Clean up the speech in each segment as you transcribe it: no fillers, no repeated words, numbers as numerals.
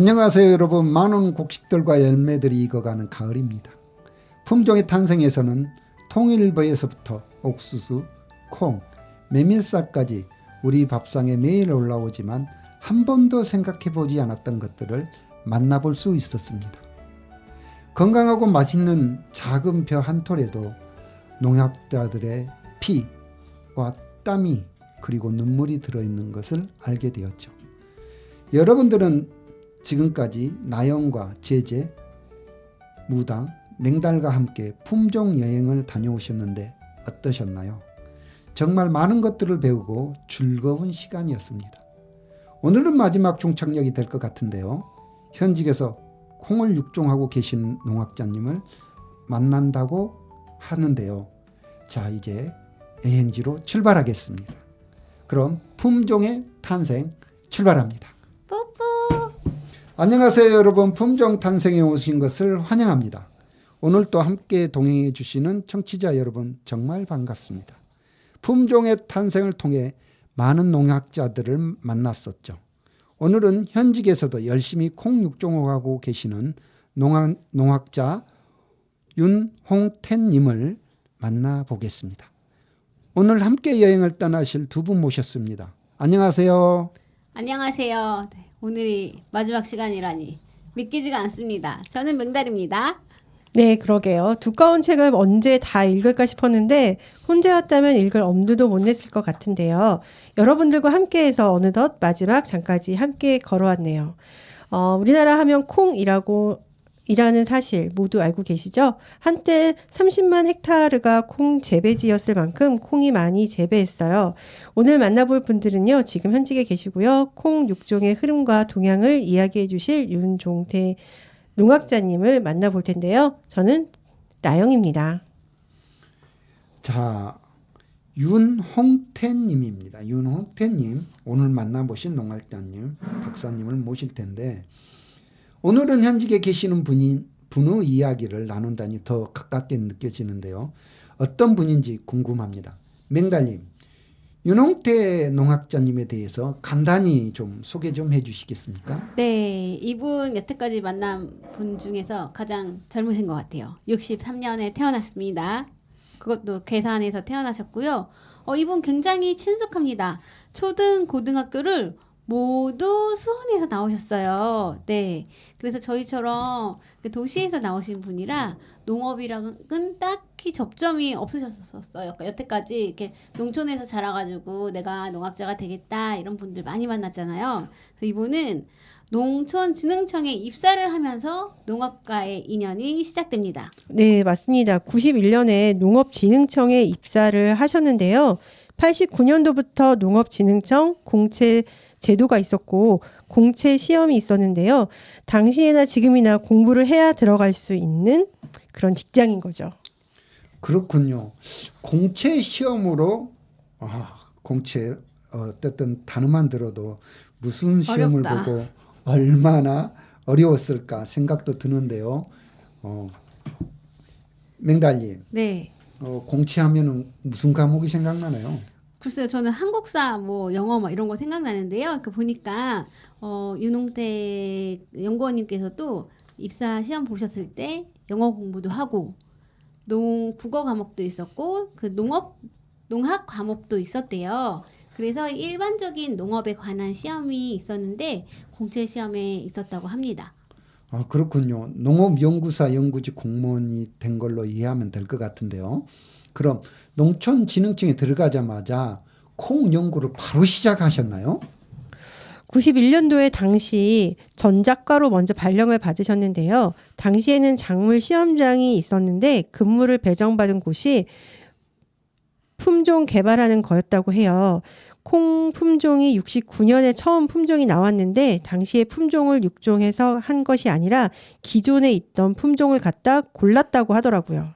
안녕하세요 여러분. 많은 곡식들과 열매들이 익어가는 가을입니다. 품종의 탄생에서는 통일부에서부터 옥수수, 콩, 메밀쌀까지 우리 밥상에 매일 올라오지만 한 번도 생각해보지 않았던 것들을 만나볼 수 있었습니다. 건강하고 맛있는 작은 벼 한 톨에도 농약자들의 피와 땀이 그리고 눈물이 들어있는 것을 알게 되었죠. 여러분들은 지금까지 나영과 제재, 무당, 맹달과 함께 품종 여행을 다녀오셨는데 어떠셨나요? 정말 많은 것들을 배우고 즐거운 시간이었습니다. 오늘은 마지막 종착역이 될 것 같은데요. 현직에서 콩을 육종하고 계신 농학자님을 만난다고 하는데요. 자, 이제 여행지로 출발하겠습니다. 그럼 품종의 탄생 출발합니다. 뿌뿌. 안녕하세요 여러분. 품종 탄생에 오신 것을 환영합니다. 오늘 또 함께 동행해 주시는 청취자 여러분 정말 반갑습니다. 품종의 탄생을 통해 많은 농학자들을 만났었죠. 오늘은 현직에서도 열심히 콩 육종하고 계시는 농학자 윤홍태님을 만나보겠습니다. 오늘 함께 여행을 떠나실 두 분 모셨습니다. 안녕하세요. 안녕하세요. 네, 오늘이 마지막 시간이라니 믿기지가 않습니다. 저는 맹달입니다. 네, 그러게요. 두꺼운 책을 언제 다 읽을까 싶었는데 혼자였다면 읽을 엄두도 못 냈을 것 같은데요. 여러분들과 함께해서 어느덧 마지막 장까지 함께 걸어왔네요. 우리나라 하면 콩이라는 사실 모두 알고 계시죠? 한때 30만 헥타르가 콩 재배지였을 만큼 콩이 많이 재배했어요. 오늘 만나볼 분들은요, 지금 현직에 계시고요. 콩 육종의 흐름과 동향을 이야기해 주실 윤종태 농학자님을 만나볼 텐데요. 저는 라영입니다. 자, 윤홍태님입니다. 윤홍태님, 오늘 만나보신 농학자님, 박사님을 모실 텐데 오늘은 현직에 계시는 분의 이야기를 나눈다니 더 가깝게 느껴지는데요. 어떤 분인지 궁금합니다. 맹달님, 윤홍태 농학자님에 대해서 간단히 좀 소개 좀 해주시겠습니까? 네, 이분 여태까지 만난 분 중에서 가장 젊으신 것 같아요. 63년에 태어났습니다. 그것도 괴산에서 태어나셨고요. 이분 굉장히 친숙합니다. 초등, 고등학교를 모두 수원에서 나오셨어요. 네. 그래서 저희처럼 도시에서 나오신 분이라 농업이랑은 딱히 접점이 없으셨었어요. 그러니까 여태까지 이렇게 농촌에서 자라가지고 내가 농학자가 되겠다 이런 분들 많이 만났잖아요. 그래서 이분은 농촌진흥청에 입사를 하면서 농업과의 인연이 시작됩니다. 네, 맞습니다. 91년에 농업진흥청에 입사를 하셨는데요. 89년도부터 농업진흥청 공채 제도가 있었고 공채 시험이 있었는데요. 당시에나 지금이나 공부를 해야 들어갈 수 있는 그런 직장인 거죠. 그렇군요. 공채 시험으로 공채 어쨌든 단어만 들어도 무슨 시험을 어렵다. 보고 얼마나 어려웠을까 생각도 드는데요. 맹달님, 네. 공채하면은 무슨 과목이 생각나나요? 글쎄요, 저는 한국사, 영어 이런 거 생각나는데요. 보니까 윤홍태 연구원님께서도 입사 시험 보셨을 때 영어 공부도 하고 국어 과목도 있었고 농학 과목도 있었대요. 그래서 일반적인 농업에 관한 시험이 있었는데 공채 시험에 있었다고 합니다. 그렇군요. 농업연구사 연구직 공무원이 된 걸로 이해하면 될 것 같은데요. 그럼 농촌진흥청에 들어가자마자 콩 연구를 바로 시작하셨나요? 91년도에 당시 전작가로 먼저 발령을 받으셨는데요. 당시에는 작물 시험장이 있었는데 근무를 배정받은 곳이 품종 개발하는 거였다고 해요. 콩 품종이 69년에 처음 품종이 나왔는데 당시에 품종을 육종해서 한 것이 아니라 기존에 있던 품종을 갖다 골랐다고 하더라고요.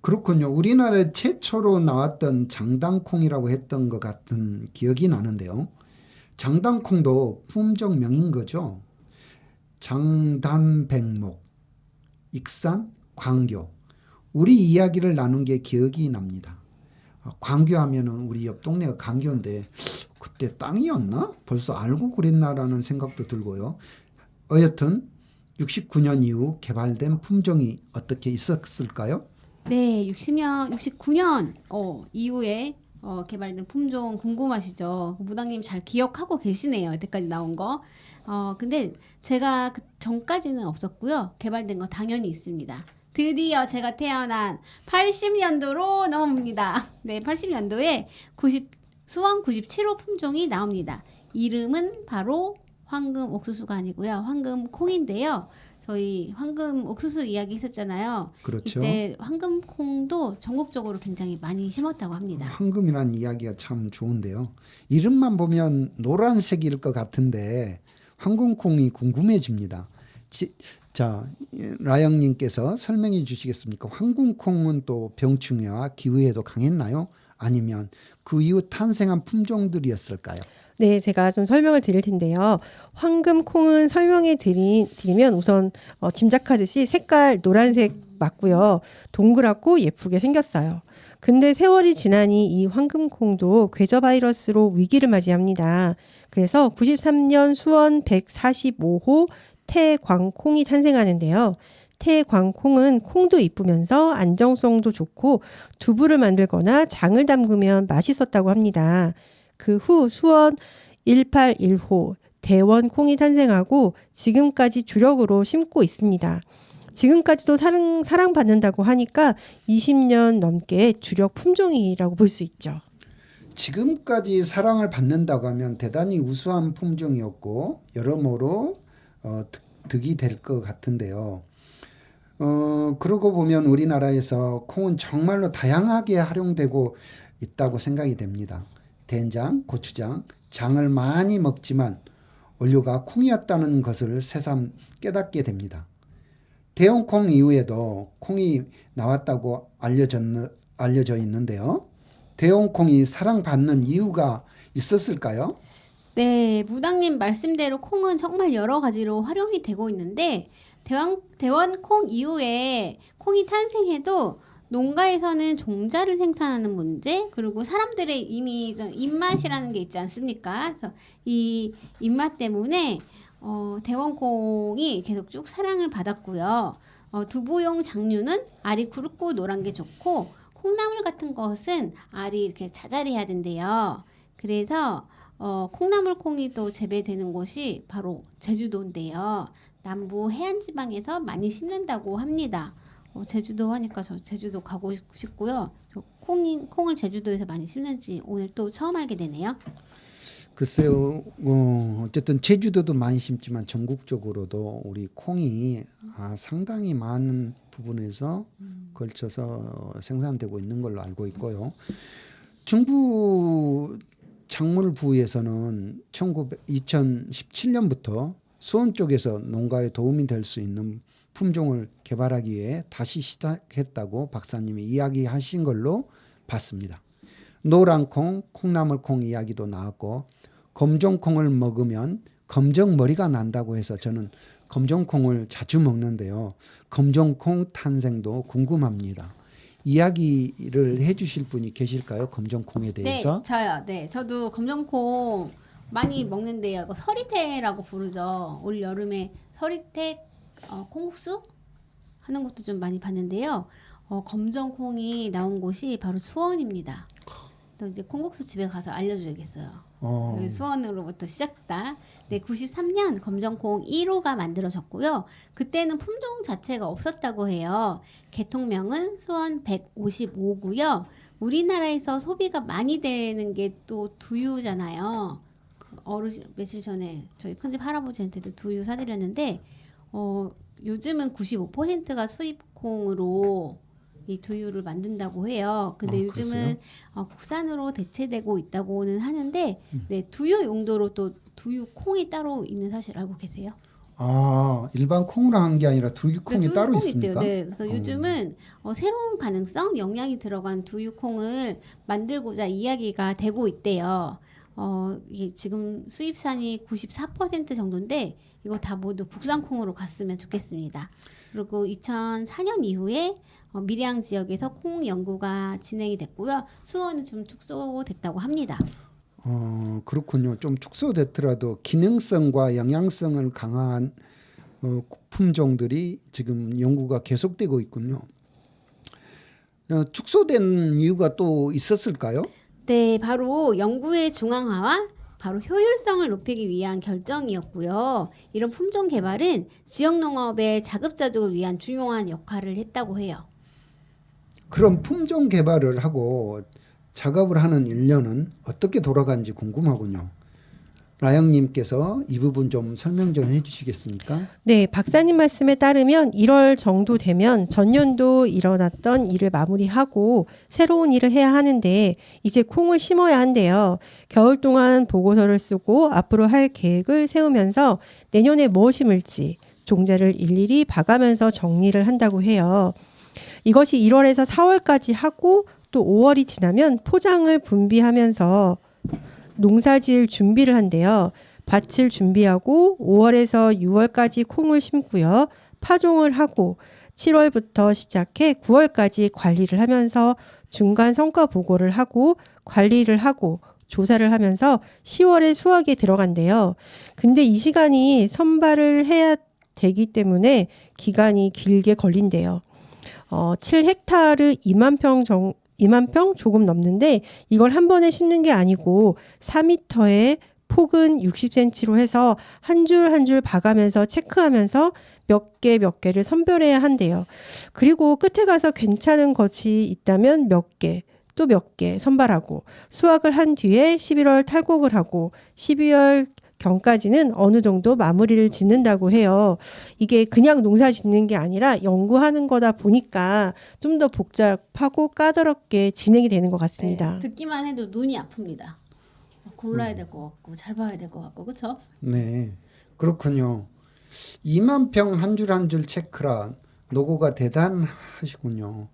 그렇군요. 우리나라에 최초로 나왔던 장당콩이라고 했던 것 같은 기억이 나는데요. 장당콩도 품종명인 거죠. 장단백목, 익산, 광교. 우리 이야기를 나눈 게 기억이 납니다. 광교하면은 우리 옆 동네가 광교인데 때 땅이었나? 벌써 알고 그랬나라는 생각도 들고요. 여하튼 69년 이후 개발된 품종이 어떻게 있었을까요? 네, 69년 이후에 개발된 품종 궁금하시죠? 무당님 잘 기억하고 계시네요. 이때까지 나온 거. 근데 제가 그 전까지는 없었고요. 개발된 거 당연히 있습니다. 드디어 제가 태어난 80년도로 넘어옵니다. 네, 80년도에 수원 97호 품종이 나옵니다. 이름은 바로 황금 옥수수가 아니고요. 황금 콩인데요. 저희 황금 옥수수 이야기 했었잖아요. 그렇죠. 이때 황금 콩도 전국적으로 굉장히 많이 심었다고 합니다. 황금이라는 이야기가 참 좋은데요. 이름만 보면 노란색일 것 같은데 황금콩이 궁금해집니다. 자, 라영님께서 설명해 주시겠습니까? 황금콩은 또 병충해와 기후에도 강했나요? 아니면 그 이후 탄생한 품종들이었을까요? 네, 제가 좀 설명을 드릴 텐데요. 황금콩은 설명해 드리면 우선 짐작하듯이 색깔 노란색 맞고요. 동그랗고 예쁘게 생겼어요. 근데 세월이 지나니 이 황금콩도 궤저 바이러스로 위기를 맞이합니다. 그래서 93년 수원 145호 태광콩이 탄생하는데요. 태광콩은 콩도 이쁘면서 안정성도 좋고 두부를 만들거나 장을 담그면 맛있었다고 합니다. 그 후 수원 181호 대원콩이 탄생하고 지금까지 주력으로 심고 있습니다. 지금까지도 사랑받는다고 하니까 20년 넘게 주력 품종이라고 볼 수 있죠. 지금까지 사랑을 받는다고 하면 대단히 우수한 품종이었고 여러모로 득이 될 것 같은데요. 그러고 보면 우리나라에서 콩은 정말로 다양하게 활용되고 있다고 생각이 됩니다. 된장, 고추장, 장을 많이 먹지만 원료가 콩이었다는 것을 새삼 깨닫게 됩니다. 대원콩 이후에도 콩이 나왔다고 알려져 있는데요. 대원콩이 사랑받는 이유가 있었을까요? 네, 무당님 말씀대로 콩은 정말 여러 가지로 활용이 되고 있는데 대원콩 이후에 콩이 탄생해도 농가에서는 종자를 생산하는 문제, 그리고 사람들의 이미 입맛이라는 게 있지 않습니까? 그래서 이 입맛 때문에 대원콩이 계속 쭉 사랑을 받았고요. 두부용 장류는 알이 굵고 노란 게 좋고 콩나물 같은 것은 알이 이렇게 자잘해야 된대요. 그래서 콩나물 콩이 또 재배되는 곳이 바로 제주도인데요. 남부 해안 지방에서 많이 심는다고 합니다. 제주도 하니까 저 제주도 가고 싶고요. 저 콩을 제주도에서 많이 심는지 오늘 또 처음 알게 되네요. 글쎄요, 어쨌든 제주도도 많이 심지만 전국적으로도 우리 콩이 상당히 많은 부분에서 걸쳐서 생산되고 있는 걸로 알고 있고요. 정부 작물부에서는 2017년부터 수원 쪽에서 농가에 도움이 될 수 있는 품종을 개발하기 위해 다시 시작했다고 박사님이 이야기하신 걸로 봤습니다. 노란콩, 콩나물콩 이야기도 나왔고 검정콩을 먹으면 검정머리가 난다고 해서 저는 검정콩을 자주 먹는데요. 검정콩 탄생도 궁금합니다. 이야기를 해주실 분이 계실까요? 검정콩에 대해서? 네, 저요. 네, 저도 검정콩 많이 먹는데요. 이거 서리태라고 부르죠. 올 여름에 서리태 콩국수 하는 것도 좀 많이 봤는데요. 검정콩이 나온 곳이 바로 수원입니다. 또 이제 콩국수 집에 가서 알려줘야겠어요. 수원으로부터 시작다. 네, 93년 검정콩 1호가 만들어졌고요. 그때는 품종 자체가 없었다고 해요. 개통명은 수원 155고요. 우리나라에서 소비가 많이 되는 게 또 두유잖아요. 며칠 전에 저희 큰집 할아버지한테도 두유 사드렸는데 요즘은 95%가 수입콩으로 이 두유를 만든다고 해요. 근데 요즘은 국산으로 대체되고 있다고는 하는데 네, 두유 용도로 또 두유콩이 따로 있는 사실 알고 계세요? 일반 콩으로 하는 게 아니라 두유콩이 네, 따로 두유콩이 있습니까? 있대요. 네, 그래서 요즘은 새로운 가능성, 영양이 들어간 두유콩을 만들고자 이야기가 되고 있대요. 이게 지금 수입산이 94% 정도인데 이거 다 모두 국산콩으로 갔으면 좋겠습니다. 그리고 2004년 이후에 밀양 지역에서 콩 연구가 진행이 됐고요. 수원은 좀 축소됐다고 합니다. 그렇군요. 좀 축소됐더라도 기능성과 영양성을 강한 품종들이 지금 연구가 계속되고 있군요. 축소된 이유가 또 있었을까요? 네, 바로 연구의 중앙화와 바로 효율성을 높이기 위한 결정이었고요. 이런 품종 개발은 지역 농업의 자급자족을 위한 중요한 역할을 했다고 해요. 그럼 품종 개발을 하고 작업을 하는 일년은 어떻게 돌아가는지 궁금하군요. 라영님께서 이 부분 좀 설명 좀 해주시겠습니까? 네, 박사님 말씀에 따르면 1월 정도 되면 전년도 일어났던 일을 마무리하고 새로운 일을 해야 하는데 이제 콩을 심어야 한대요. 겨울 동안 보고서를 쓰고 앞으로 할 계획을 세우면서 내년에 뭐 심을지 종자를 일일이 봐가면서 정리를 한다고 해요. 이것이 1월에서 4월까지 하고 또 5월이 지나면 포장을 분비하면서 농사지을 준비를 한대요. 밭을 준비하고 5월에서 6월까지 콩을 심고요. 파종을 하고 7월부터 시작해 9월까지 관리를 하면서 중간 성과 보고를 하고 관리를 하고 조사를 하면서 10월에 수확에 들어간대요. 근데 이 시간이 선발을 해야 되기 때문에 기간이 길게 걸린대요. 7헥타르 2만 평 조금 넘는데 이걸 한 번에 심는 게 아니고 4m에 폭은 60cm로 해서 한 줄 한 줄 봐가면서 체크하면서 몇 개를 선별해야 한대요. 그리고 끝에 가서 괜찮은 것이 있다면 몇 개, 또 몇 개 선발하고 수확을 한 뒤에 11월 탈곡을 하고 12월 경까지는 어느 정도 마무리를 짓는다고 해요. 이게 그냥 농사 짓는 게 아니라 연구하는 거다 보니까 좀 더 복잡하고 까다롭게 진행이 되는 것 같습니다. 네, 듣기만 해도 눈이 아픕니다. 골라야 될 것 같고 잘 봐야 될 것 같고 그렇죠? 네, 그렇군요. 2만 평 한 줄 한 줄 체크라 노고가 대단하시군요.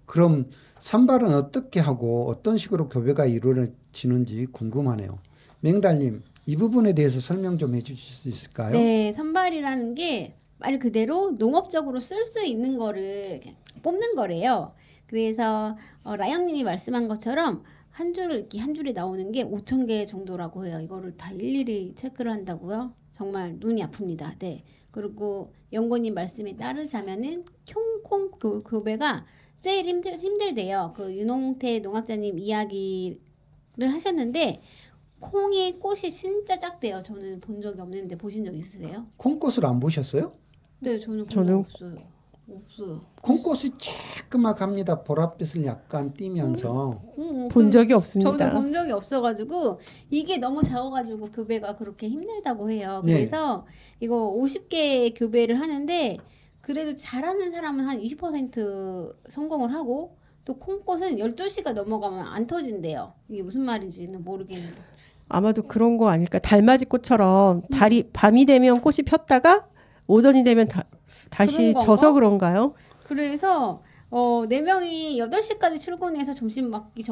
그럼 선발은 어떻게 하고 어떤 식으로 교배가 이루어지는지 궁금하네요. 맹달님, 이 부분에 대해서 설명 좀 해주실 수 있을까요? 네, 선발이라는 게 말 그대로 농업적으로 쓸 수 있는 거를 그냥 뽑는 거래요. 그래서 라영님이 말씀한 것처럼 한 줄 이렇게 한 줄이 나오는 게 5,000개 정도라고 해요. 이거를 다 일일이 체크를 한다고요? 정말 눈이 아픕니다. 네. 그리고 연구님 말씀에 따르자면은 콩 교배가 제일 힘들대요. 그 윤홍태 농학자님 이야기를 하셨는데 콩의 꽃이 진짜 작대요. 저는 본 적이 없는데 보신 적 있으세요? 콩꽃을 안 보셨어요? 네, 저는 없어요. 없어요. 콩꽃이 쬐끄맣합니다. 보랏빛을 약간 띠면서. 본 적이 없습니다. 저도 본 적이 없어가지고 이게 너무 작아가지고 교배가 그렇게 힘들다고 해요. 네. 그래서 이거 50개 교배를 하는데 그래도 잘하는 사람은 한 20% 성공을 하고 또 콩꽃은 12시가 넘어가면 안 터진대요. 이게 무슨 말인지는 모르겠는데. 아마도 그런 거 아닐까. 달맞이꽃처럼 밤이 되면 꽃이 폈다가 오전이 되면 다시 그런 져서 건가? 그런가요? 그래서 4명이 8시까지 출근해서 점심 먹기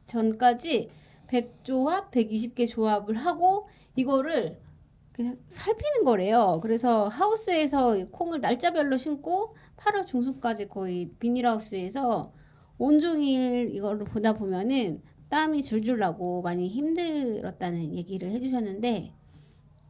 전까지 100조합, 120개 조합을 하고 이거를 그냥 살피는 거래요. 그래서 하우스에서 콩을 날짜별로 심고 8월 중순까지 거의 비닐하우스에서 온종일 이거를 보다 보면은 땀이 줄줄 나고 많이 힘들었다는 얘기를 해주셨는데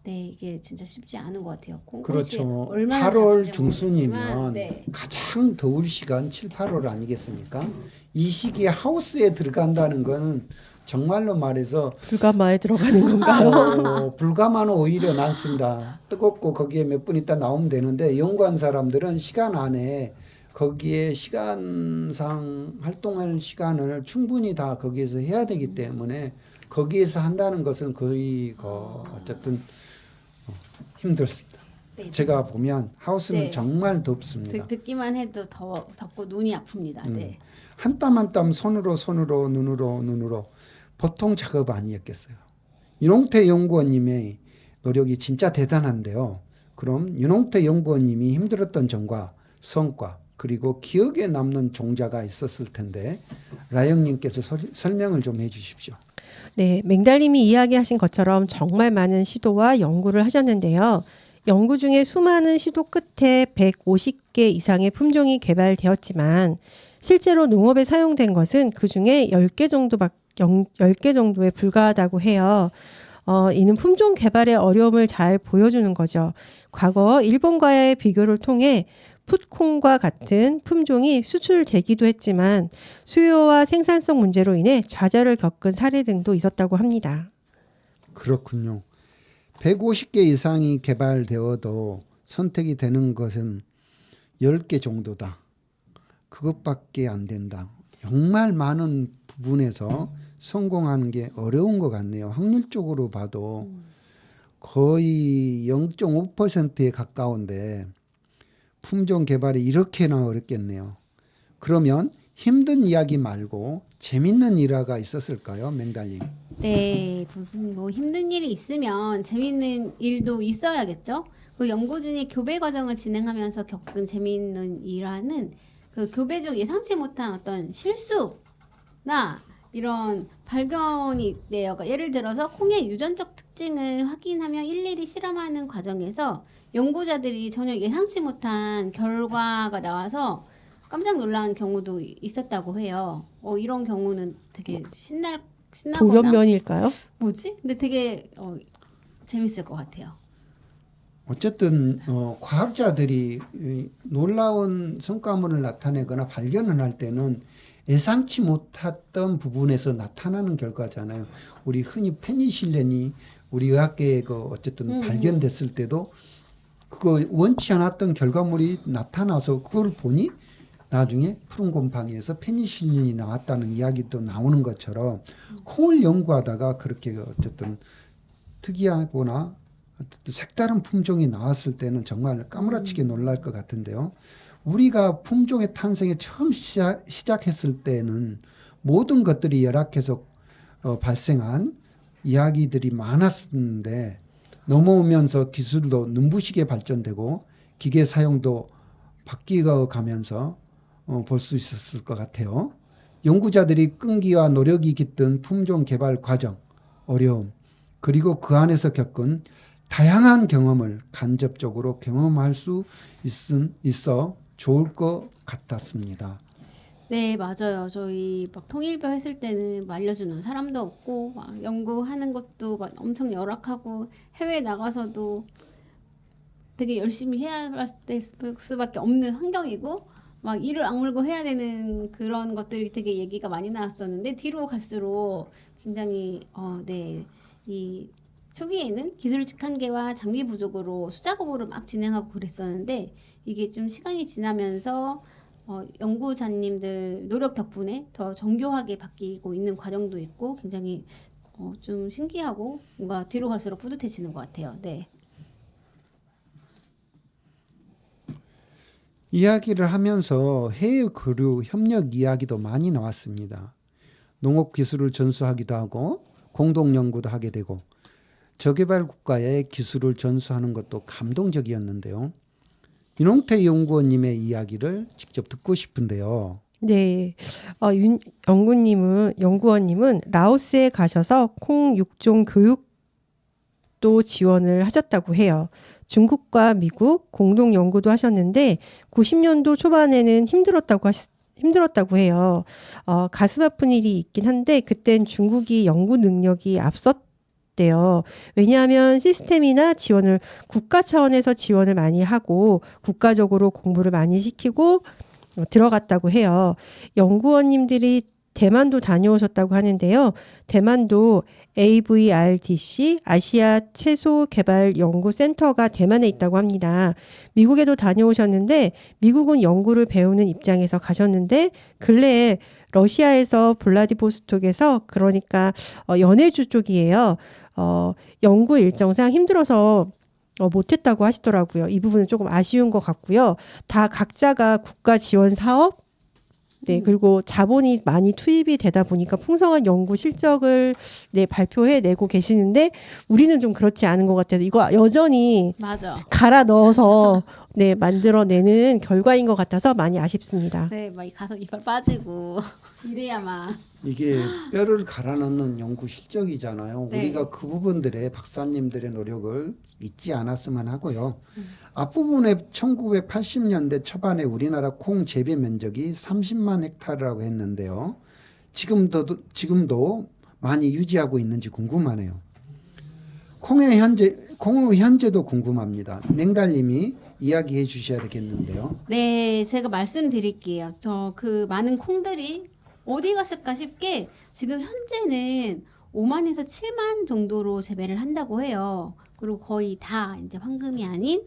네, 이게 진짜 쉽지 않은 것 같아요. 콩꽃이 그렇죠. 얼마나 8월 작은지 중순이면 모르겠지만, 네. 가장 더울 시간 7, 8월 아니겠습니까? 이 시기에 하우스에 들어간다는 거는 정말로 말해서 불가마에 들어가는 건가요? 불가마는 오히려 낫습니다. 뜨겁고 거기에 몇 분 있다 나오면 되는데 연구한 사람들은 시간 안에 거기에 시간상 활동할 시간을 충분히 다 거기에서 해야 되기 때문에 거기에서 한다는 것은 거의 어쨌든 힘들습니다. 네. 제가 보면 하우스는 네. 정말 덥습니다. 듣기만 해도 덥고 눈이 아픕니다. 네. 한 땀 한 땀 손으로 눈으로 보통 작업 아니었겠어요. 윤홍태 연구원님의 노력이 진짜 대단한데요. 그럼 윤홍태 연구원님이 힘들었던 점과 성과 그리고 기억에 남는 종자가 있었을 텐데 라영님께서 설명을 좀 해주십시오. 네, 맹달님이 이야기하신 것처럼 정말 많은 시도와 연구를 하셨는데요. 연구 중에 수많은 시도 끝에 150개 이상의 품종이 개발되었지만 실제로 농업에 사용된 것은 그 중에 10개 정도밖에 10개 정도에 불과하다고 해요. 이는 품종 개발의 어려움을 잘 보여주는 거죠. 과거 일본과의 비교를 통해 풋콩과 같은 품종이 수출되기도 했지만 수요와 생산성 문제로 인해 좌절을 겪은 사례 등도 있었다고 합니다. 그렇군요. 150개 이상이 개발되어도 선택이 되는 것은 10개 정도다. 그것밖에 안 된다. 정말 많은 부분에서 성공하는 게 어려운 것 같네요. 확률적으로 봐도 거의 0.5%에 가까운데 품종 개발이 이렇게나 어렵겠네요. 그러면 힘든 이야기 말고 재밌는 일화가 있었을까요, 맹달님? 네, 무슨 뭐 힘든 일이 있으면 재밌는 일도 있어야겠죠. 그 연구진이 교배 과정을 진행하면서 겪은 재미있는 일화는 그 교배 중 예상치 못한 어떤 실수나 이런 발견이 있대요. 그러니까 예를 들어서 콩의 유전적 특징을 확인하며 일일이 실험하는 과정에서 연구자들이 전혀 예상치 못한 결과가 나와서 깜짝 놀란 경우도 있었다고 해요. 이런 경우는 되게 신나거나 돌연변일까요? 뭐지? 근데 되게 재밌을 것 같아요. 어쨌든 과학자들이 놀라운 성과물을 나타내거나 발견을 할 때는 예상치 못했던 부분에서 나타나는 결과잖아요. 우리 흔히 페니실린이 우리 의학계에 어쨌든 발견됐을 때도 그거 원치 않았던 결과물이 나타나서 그걸 보니 나중에 푸른 곰팡이에서 페니실린이 나왔다는 이야기도 나오는 것처럼 콩을 연구하다가 그렇게 어쨌든 특이하거나 어쨌든 색다른 품종이 나왔을 때는 정말 까무라치게 놀랄 것 같은데요. 우리가 품종의 탄생에 처음 시작했을 때는 모든 것들이 열악해서 발생한 이야기들이 많았는데 넘어오면서 기술도 눈부시게 발전되고 기계 사용도 바뀌어 가면서 볼 수 있었을 것 같아요. 연구자들이 끈기와 노력이 깃든 품종 개발 과정, 어려움, 그리고 그 안에서 겪은 다양한 경험을 간접적으로 경험할 수 있어 좋을 것 같았습니다. 네, 맞아요. 저희 막 통일교 했을 때는 뭐 알려주는 사람도 없고 막 연구하는 것도 막 엄청 열악하고 해외에 나가서도 되게 열심히 해야 할 수밖에 없는 환경이고 막 이를 악물고 해야 되는 그런 것들이 되게 얘기가 많이 나왔었는데 뒤로 갈수록 굉장히 이 초기에는 기술직 한계와 장비 부족으로 수작업으로 막 진행하고 그랬었는데 이게 좀 시간이 지나면서 연구자님들 노력 덕분에 더 정교하게 바뀌고 있는 과정도 있고 굉장히 좀 신기하고 뭔가 뒤로 갈수록 뿌듯해지는 것 같아요. 네. 이야기를 하면서 해외 교류 협력 이야기도 많이 나왔습니다. 농업 기술을 전수하기도 하고 공동 연구도 하게 되고 저개발 국가의 기술을 전수하는 것도 감동적이었는데요. 윤홍태 연구원님의 이야기를 직접 듣고 싶은데요. 네, 연구원님은 라오스에 가셔서 콩 육종 교육도 지원을 하셨다고 해요. 중국과 미국 공동 연구도 하셨는데 90년도 초반에는 힘들었다고 해요. 가슴 아픈 일이 있긴 한데 그땐 중국이 연구 능력이 앞섰대요. 왜냐하면 시스템이나 지원을 국가 차원에서 지원을 많이 하고 국가적으로 공부를 많이 시키고 들어갔다고 해요. 연구원님들이 대만도 다녀오셨다고 하는데요. 대만도 AVRDC 아시아 채소 개발 연구 센터가 대만에 있다고 합니다. 미국에도 다녀오셨는데 미국은 연구를 배우는 입장에서 가셨는데 근래에 러시아에서 블라디보스톡에서 그러니까 연해주 쪽이에요. 연구 일정상 힘들어서 못했다고 하시더라고요. 이 부분은 조금 아쉬운 것 같고요. 다 각자가 국가 지원 사업 그리고 자본이 많이 투입이 되다 보니까 풍성한 연구 실적을 발표해내고 계시는데 우리는 좀 그렇지 않은 것 같아서 이거 여전히 맞아. 갈아 넣어서 만들어내는 결과인 것 같아서 많이 아쉽습니다. 네, 막 가서 이빨 빠지고 이래야만. 이게 뼈를 갈아 넣는 연구 실적이잖아요. 네. 우리가 그 부분들의 박사님들의 노력을 잊지 않았으면 하고요. 앞부분에 1980년대 초반에 우리나라 콩 재배 면적이 30만 헥타르라고 했는데요. 지금도 많이 유지하고 있는지 궁금하네요. 콩의 현재도 궁금합니다. 맹달님이 이야기해 주셔야 되겠는데요. 네, 제가 말씀드릴게요. 저 그 많은 콩들이 어디 갔을까 싶게 지금 현재는 5만에서 7만 정도로 재배를 한다고 해요. 그리고 거의 다 이제 황금이 아닌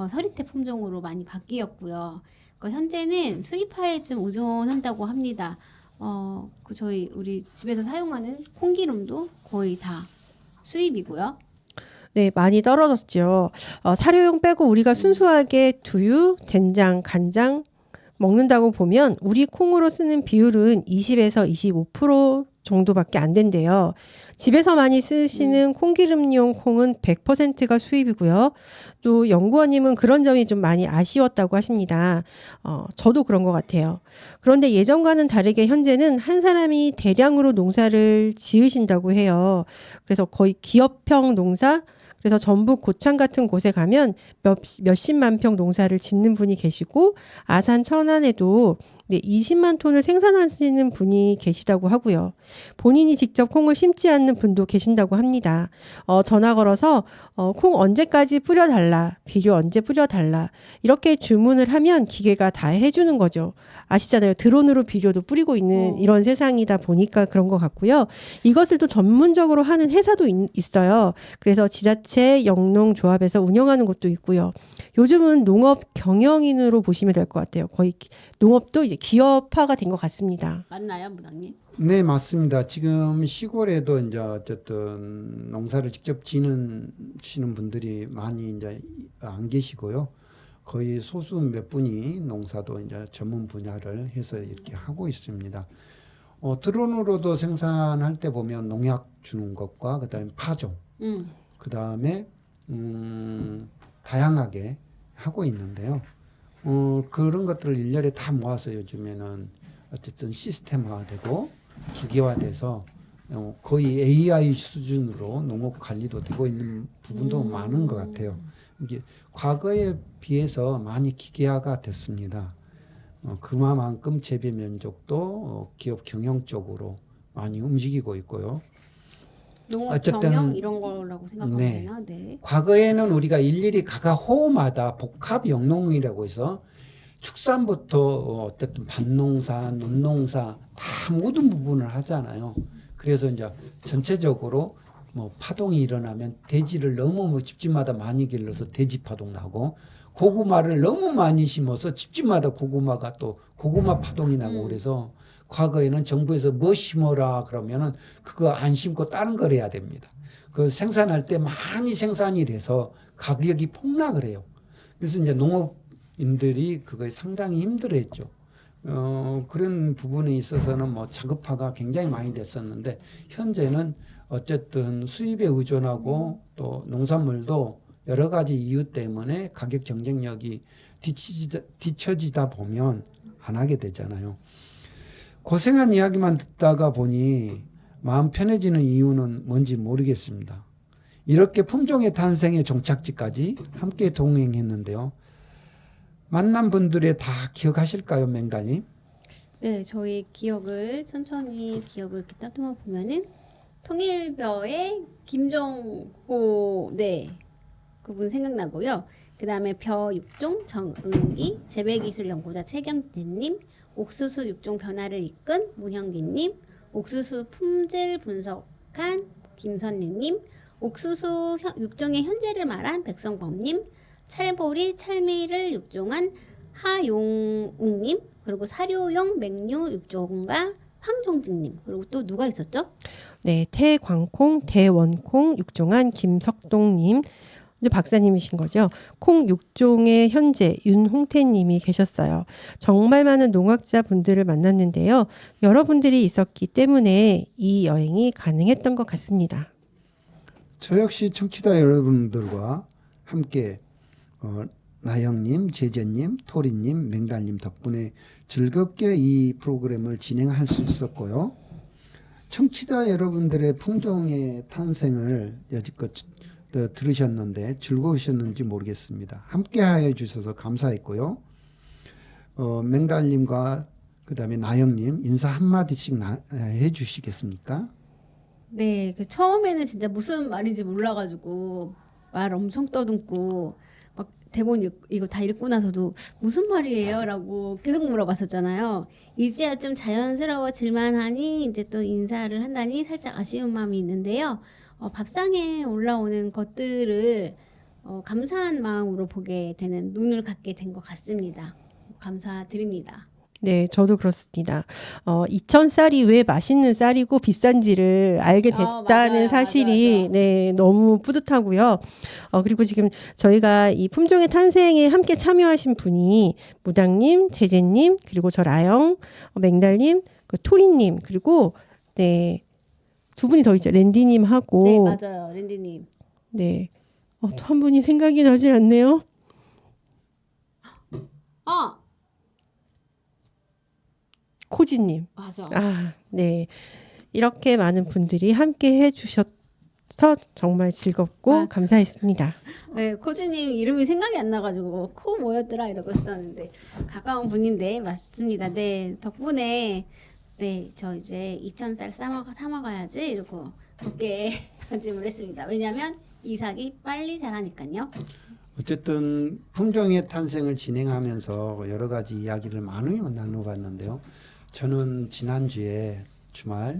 서리태 품종으로 많이 바뀌었고요. 그러니까 현재는 수입화에 좀 의존한다고 합니다. 우리 집에서 사용하는 콩기름도 거의 다 수입이고요. 네, 많이 떨어졌죠. 사료용 빼고 우리가 순수하게 두유, 된장, 간장 먹는다고 보면 우리 콩으로 쓰는 비율은 20에서 25% 정도밖에 안 된대요. 집에서 많이 쓰시는 콩기름용 콩은 100%가 수입이고요. 또 연구원님은 그런 점이 좀 많이 아쉬웠다고 하십니다. 저도 그런 것 같아요. 그런데 예전과는 다르게 현재는 한 사람이 대량으로 농사를 지으신다고 해요. 그래서 거의 기업형 농사, 그래서 전북 고창 같은 곳에 가면 몇십만 평 농사를 짓는 분이 계시고 아산 천안에도 20만 톤을 생산하시는 분이 계시다고 하고요. 본인이 직접 콩을 심지 않는 분도 계신다고 합니다. 전화 걸어서 콩 언제까지 뿌려달라, 비료 언제 뿌려달라 이렇게 주문을 하면 기계가 다 해주는 거죠. 아시잖아요. 드론으로 비료도 뿌리고 있는 이런 세상이다 보니까 그런 것 같고요. 이것을 또 전문적으로 하는 회사도 있어요. 그래서 지자체 영농조합에서 운영하는 곳도 있고요. 요즘은 농업 경영인으로 보시면 될 것 같아요. 거의 농업도 이제 기업화가 된 것 같습니다. 맞나요, 무당님? 네, 맞습니다. 지금 시골에도 이제 어쨌든 농사를 직접 지시는 분들이 많이 이제 안 계시고요. 거의 소수 몇 분이 농사도 이제 전문 분야를 해서 이렇게 하고 있습니다. 드론으로도 생산할 때 보면 농약 주는 것과 그다음에 파종, 그다음에 다양하게 하고 있는데요. 그런 것들을 일렬에 다 모아서 요즘에는 어쨌든 시스템화되고 기계화돼서 거의 AI 수준으로 농업 관리도 되고 있는 부분도 많은 것 같아요. 이게 과거에 비해서 많이 기계화가 됐습니다. 그만큼 재배 면적도 기업 경영 쪽으로 많이 움직이고 있고요. 농업 어쨌든 경영 이런 거라고 생각하면 네. 되나? 네. 과거에는 우리가 일일이 각 호마다 복합 영농이라고 해서 축산부터 어쨌든 밭농사, 논농사 다 모든 부분을 하잖아요. 그래서 이제 전체적으로 뭐 파동이 일어나면 돼지를 너무 뭐 집집마다 많이 길러서 돼지 파동 나고 고구마를 너무 많이 심어서 집집마다 고구마가 또 고구마 파동이 나고 그래서 과거에는 정부에서 뭐 심어라 그러면은 그거 안 심고 다른 걸 해야 됩니다. 그 생산할 때 많이 생산이 돼서 가격이 폭락을 해요. 그래서 이제 농업인들이 그거에 상당히 힘들어했죠. 그런 부분에 있어서는 뭐 자급화가 굉장히 많이 됐었는데 현재는 어쨌든 수입에 의존하고 또 농산물도 여러 가지 이유 때문에 가격 경쟁력이 뒤처지다 보면 안 하게 되잖아요. 고생한 이야기만 듣다가 보니 마음 편해지는 이유는 뭔지 모르겠습니다. 이렇게 품종의 탄생의 종착지까지 함께 동행했는데요. 만난 분들의 다 기억하실까요, 맹달님? 네, 저희 천천히 기억을 이렇게 따듬어 보면은 통일벼의 김종호, 네, 그분 생각나고요. 그 다음에 벼 6종 정은기, 재배기술연구자 최경진님, 옥수수 6종 변화를 이끈 문형기님, 옥수수 품질 분석한 김선리님, 옥수수 6종의 현재를 말한 백성범님, 찰보리 찰미를 6종한 하용욱님, 그리고 사료용 맹류 6종가 황종직님, 그리고 또 누가 있었죠? 네, 태광콩, 대원콩, 육종한 김석동님, 이제 박사님이신 거죠. 콩 6종의 현재 윤홍태님이 계셨어요. 정말 많은 농학자 분들을 만났는데요. 여러분들이 있었기 때문에 이 여행이 가능했던 것 같습니다. 저 역시 청취자 여러분들과 함께 나영님, 제재님, 토리님, 맹달님 덕분에 즐겁게 이 프로그램을 진행할 수 있었고요. 청취자 여러분들의 품종의 탄생을 여지껏 들으셨는데 즐거우셨는지 모르겠습니다. 함께하여 주셔서 감사했고요. 맹달님과 그다음에 나영님 인사 한마디씩 해주시겠습니까? 네, 그 처음에는 진짜 무슨 말인지 몰라가지고 말 엄청 떠듬고 막 대본 이거 다 읽고 나서도 무슨 말이에요라고 계속 물어봤었잖아요. 이제야 좀 자연스러워질만 하니 이제 또 인사를 한다니 살짝 아쉬운 마음이 있는데요. 밥상에 올라오는 것들을 감사한 마음으로 보게 되는 눈을 갖게 된 것 같습니다. 감사드립니다. 네, 저도 그렇습니다. 이천 쌀이 왜 맛있는 쌀이고 비싼지를 알게 됐다는 맞아요, 사실이 맞아. 네, 너무 뿌듯하고요. 그리고 지금 저희가 이 품종의 탄생에 함께 참여하신 분이 무당님, 제재님, 그리고 저 라영, 맹달님, 그 토리님, 그리고 네, 두 분이 더 있죠. 랜디님하고 네, 맞아요, 랜디님. 네, 또 한 분이 생각이 나질 않네요. 코지님. 맞아. 네. 이렇게 많은 분들이 함께 해주셔서 정말 즐겁고 맞아. 감사했습니다. 네, 코지님 이름이 생각이 안 나가지고 코 뭐였더라 이러고 있었는데 가까운 분인데 맞습니다. 네, 덕분에 네, 저 이제 2,000쌀 사 먹어야지 이러고 굳게 다짐을 했습니다. 왜냐하면 이삭이 빨리 자라니까요. 어쨌든 품종의 탄생을 진행하면서 여러 가지 이야기를 많이 나눠봤는데요. 저는 지난주에 주말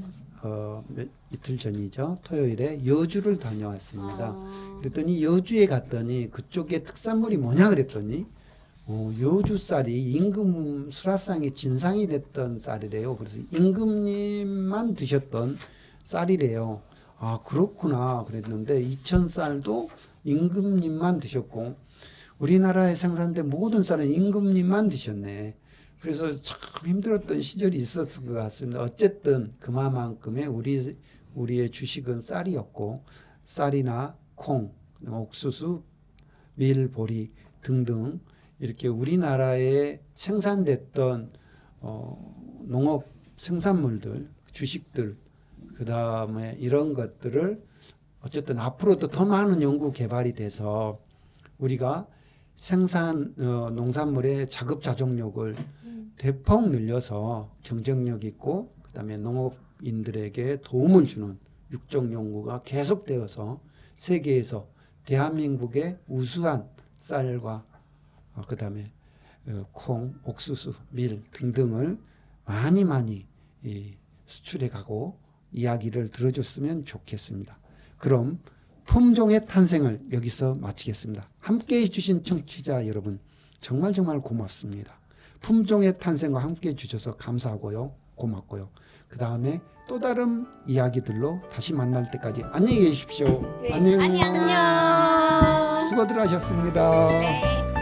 이틀 전이죠. 토요일에 여주를 다녀왔습니다. 그랬더니 여주에 갔더니 그쪽에 특산물이 뭐냐 그랬더니 여주 쌀이 임금 수라상의 진상이 됐던 쌀이래요. 그래서 임금님만 드셨던 쌀이래요. 아 그렇구나 그랬는데 이천 쌀도 임금님만 드셨고 우리나라에 생산된 모든 쌀은 임금님만 드셨네. 그래서 참 힘들었던 시절이 있었을 것 같습니다. 어쨌든 그만큼의 우리의 주식은 쌀이었고 쌀이나 콩, 옥수수, 밀, 보리 등등 이렇게 우리나라에 생산됐던 농업 생산물들, 주식들 그 다음에 이런 것들을 어쨌든 앞으로도 더 많은 연구 개발이 돼서 우리가 생산 농산물의 자급자족력을 대폭 늘려서 경쟁력 있고 그다음에 농업인들에게 도움을 주는 육종 연구가 계속되어서 세계에서 대한민국의 우수한 쌀과 그다음에 콩, 옥수수, 밀 등등을 많이 수출해 가고 이야기를 들어줬으면 좋겠습니다. 그럼 품종의 탄생을 여기서 마치겠습니다. 함께해 주신 청취자 여러분 정말 고맙습니다. 품종의 탄생과 함께해 주셔서 감사하고요. 고맙고요. 그 다음에 또 다른 이야기들로 다시 만날 때까지 안녕히 계십시오. 네, 안녕. 안녕. 수고들 하셨습니다. 네.